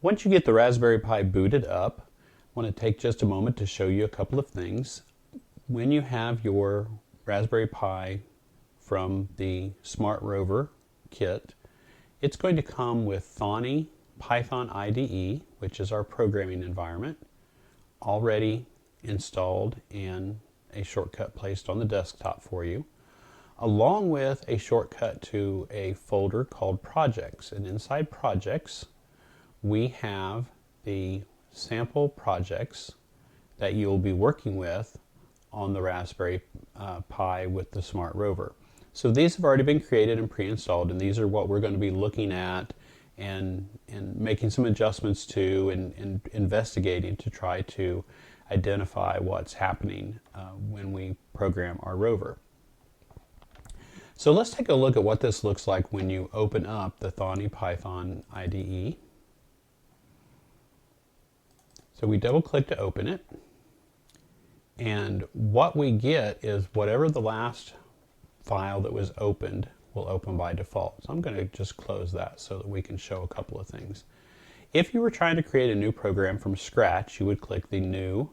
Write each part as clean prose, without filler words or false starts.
Once you get the Raspberry Pi booted up, I want to take just a moment to show you a couple of things. When you have your Raspberry Pi from the SmartRover kit, it's going to come with Thonny Python IDE, which is our programming environment, already installed and a shortcut placed on the desktop for you, along with a shortcut to a folder called Projects. And inside Projects, we have the sample projects that you'll be working with on the Raspberry Pi with the SmartRover. So these have already been created and pre-installed, and these are what we're going to be looking at and making some adjustments to and investigating to try to identify what's happening when we program our rover. So let's take a look at what this looks like when you open up the Thonny Python IDE. So we double click to open it, and what we get is whatever the last file that was opened will open by default. So I'm going to just close that so that we can show a couple of things. If you were trying to create a new program from scratch, you would click the new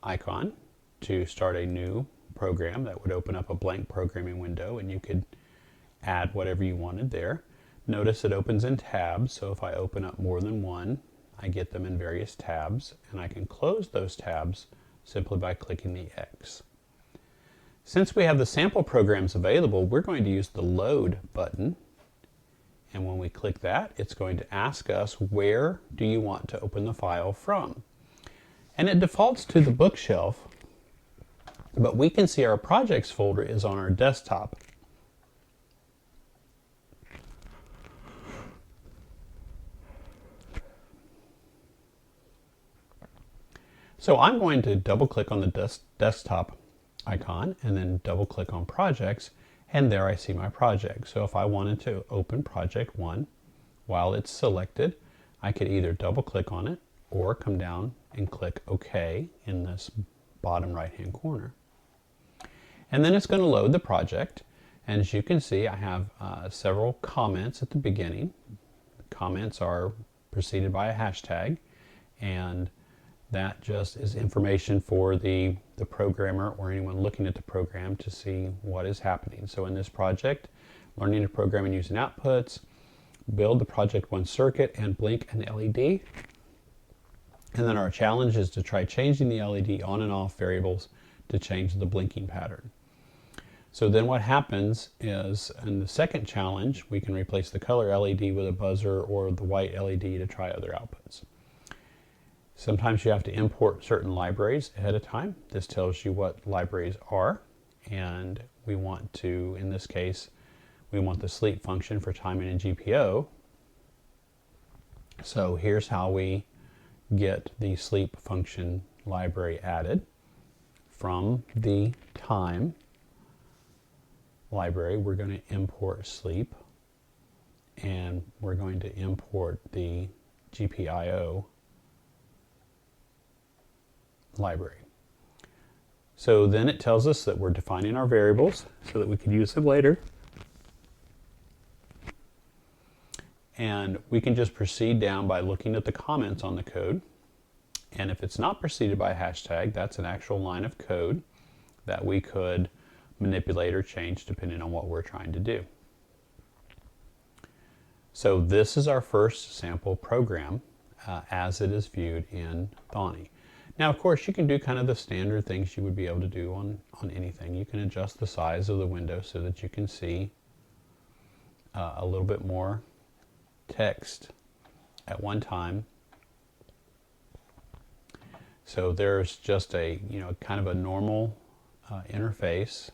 icon to start a new program. That would open up a blank programming window, and you could add whatever you wanted there. Notice it opens in tabs, so if I open up more than one, I get them in various tabs, and I can close those tabs simply by clicking the X. Since we have the sample programs available, we're going to use the Load button, and when we click that, it's going to ask us, where do you want to open the file from? And it defaults to the bookshelf, but we can see our projects folder is on our desktop. So I'm going to double click on the desktop icon and then double click on projects, and there I see my project. So if I wanted to open project 1 while it's selected, I could either double click on it or come down and click OK in this bottom right hand corner. And then it's going to load the project, and as you can see, I have several comments at the beginning. The comments are preceded by a hashtag, and that just is information for the programmer or anyone looking at the program to see what is happening. So in this project, learning to program and using outputs, build the project 1 circuit and blink an LED. And then our challenge is to try changing the LED on and off variables to change the blinking pattern. So then what happens is, in the second challenge, we can replace the color LED with a buzzer or the white LED to try other outputs. Sometimes you have to import certain libraries ahead of time. This tells you what libraries are, and we want to, in this case, we want the sleep function for timing and GPO. So here's how we get the sleep function library added. From the time library, we're going to import sleep, and we're going to import the GPIO library. So then it tells us that we're defining our variables so that we can use them later. And we can just proceed down by looking at the comments on the code. And if it's not preceded by a hashtag, that's an actual line of code that we could manipulate or change depending on what we're trying to do. So this is our first sample program as it is viewed in Thonny. Now, of course, you can do kind of the standard things you would be able to do on anything. You can adjust the size of the window so that you can see a little bit more text at one time. So there's just a, kind of a normal interface.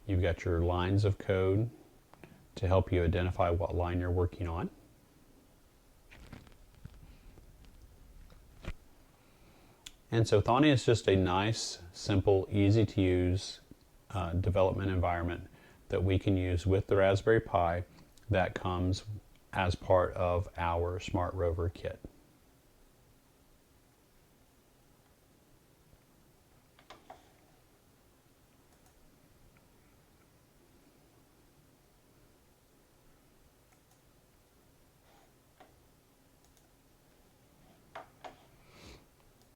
You've got your lines of code to help you identify what line you're working on. And so Thonny is just a nice, simple, easy to use development environment that we can use with the Raspberry Pi that comes as part of our SmartRover kit.